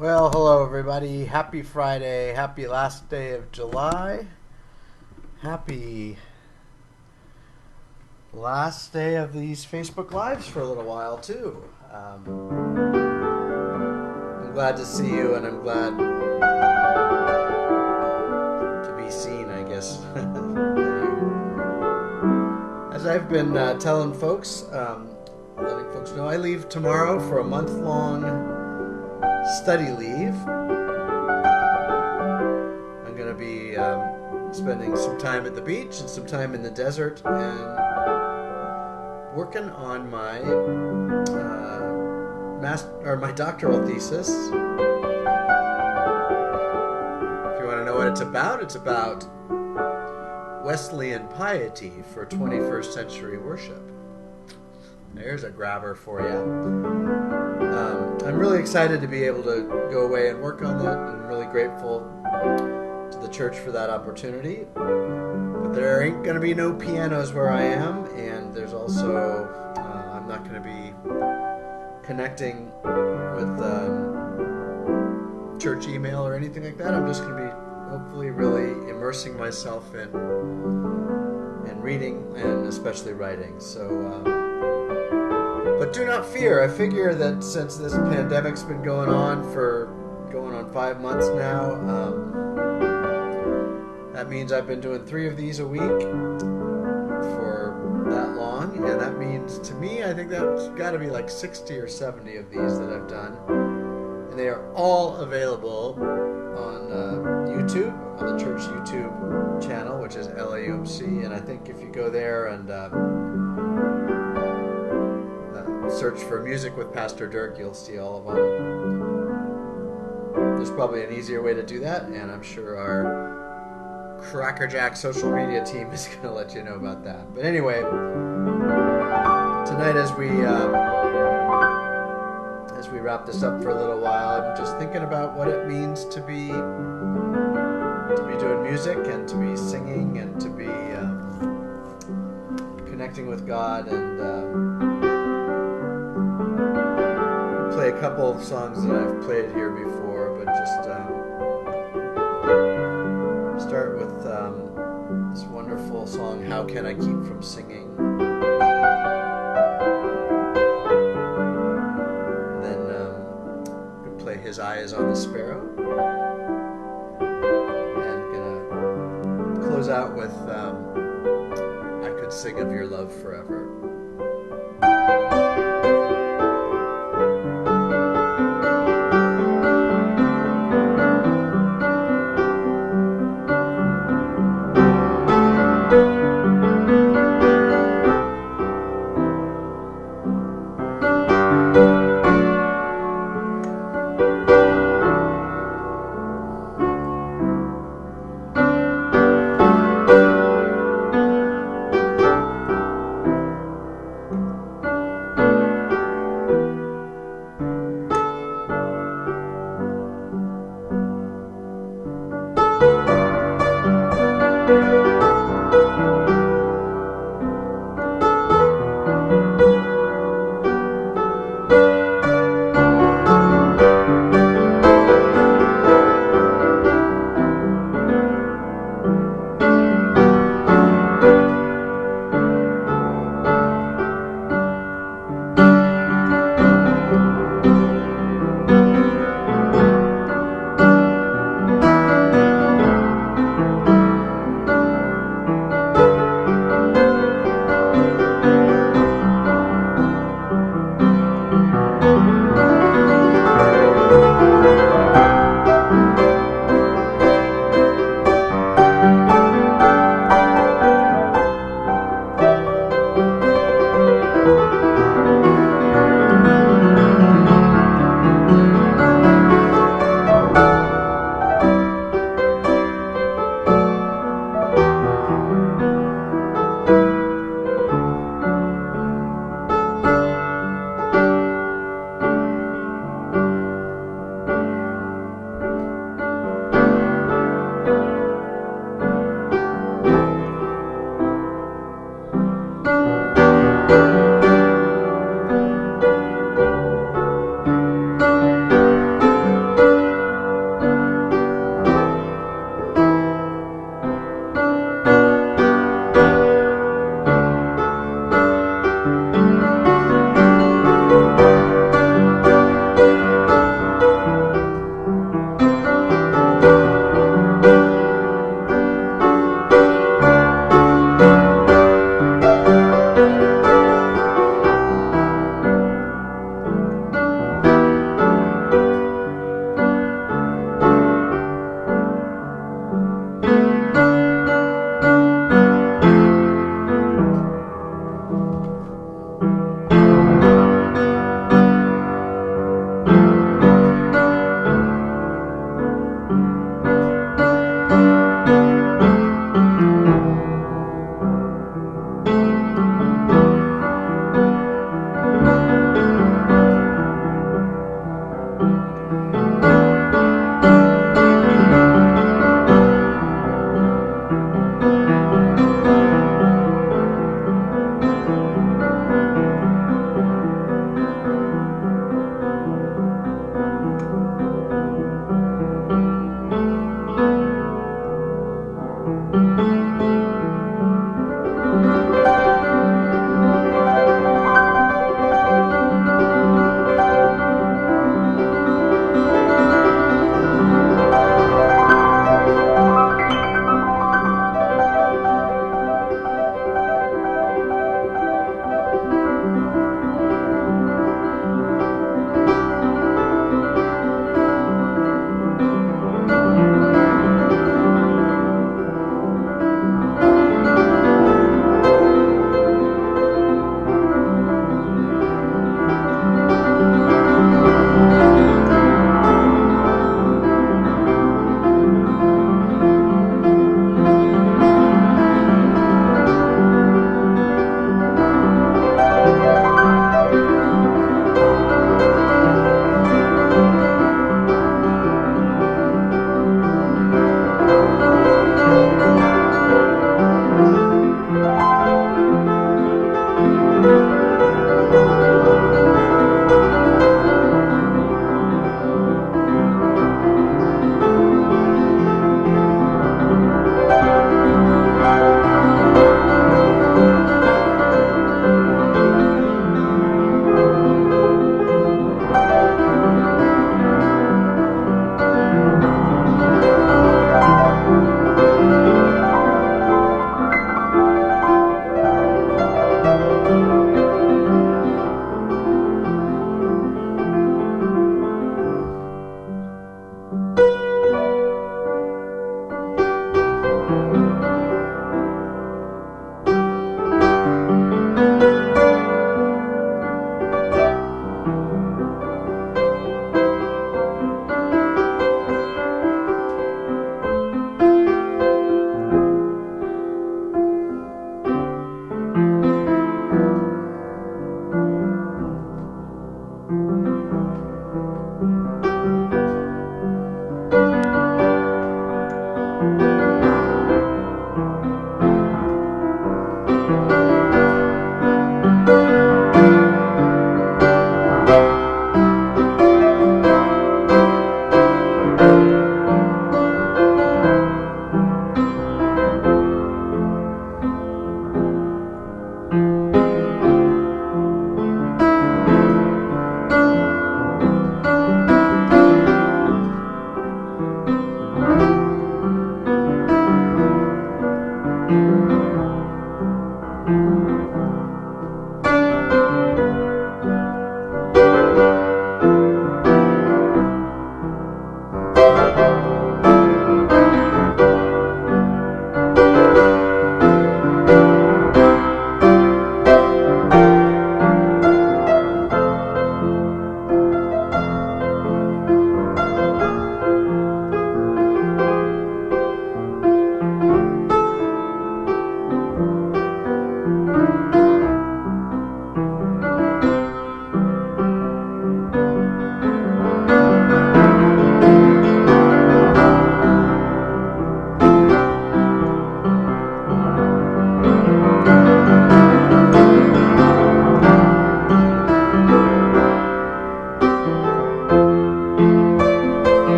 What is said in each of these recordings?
Well, hello everybody. Happy Friday. Happy last day of July. Happy last day of these Facebook Lives for a little while too. I'm glad to see you, and I'm glad to be seen, I guess. As I've been telling folks, letting folks know, I leave tomorrow for a month-long study leave. I'm going to be spending some time at the beach and some time in the desert and working on my my doctoral thesis. If you want to know what it's about Wesleyan piety for 21st century worship. There's a grabber for you. I'm really excited to be able to go away and work on that. I'm really grateful to the church for that opportunity. But there ain't going to be no pianos where I am, and there's also, I'm not going to be connecting with church email or anything like that. I'm just going to be hopefully really immersing myself in reading and especially writing. But do not fear. I figure that since this pandemic's been going on 5 months now, that means I've been doing 3 of these a week for that long, and that means to me, I think that's got to be like 60 or 70 of these that I've done, and they are all available on YouTube, on the church YouTube channel, which is LAUMC, and I think if you go there and search for Music with Pastor Dirk, you'll see all of them. There's probably an easier way to do that, and I'm sure our crackerjack social media team is going to let you know about that. But anyway, tonight as we wrap this up for a little while, I'm just thinking about what it means to be doing music and to be singing and to be connecting with God, and play a couple of songs that I've played here before, but just start with this wonderful song, How Can I Keep From Singing? And then I'm going to play His Eye Is on the Sparrow, and going to close out with I Could Sing of Your Love Forever.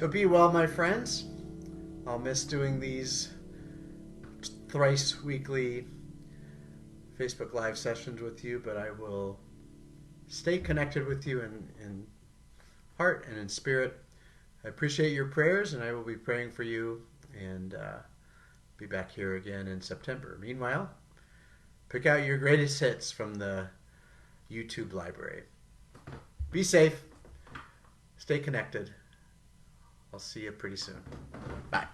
So be well, my friends. I'll miss doing these thrice weekly Facebook Live sessions with you, but I will stay connected with you in heart and in spirit. I appreciate your prayers, and I will be praying for you, and be back here again in September. Meanwhile, pick out your greatest hits from the YouTube library. Be safe. Stay connected. I'll see you pretty soon. Bye.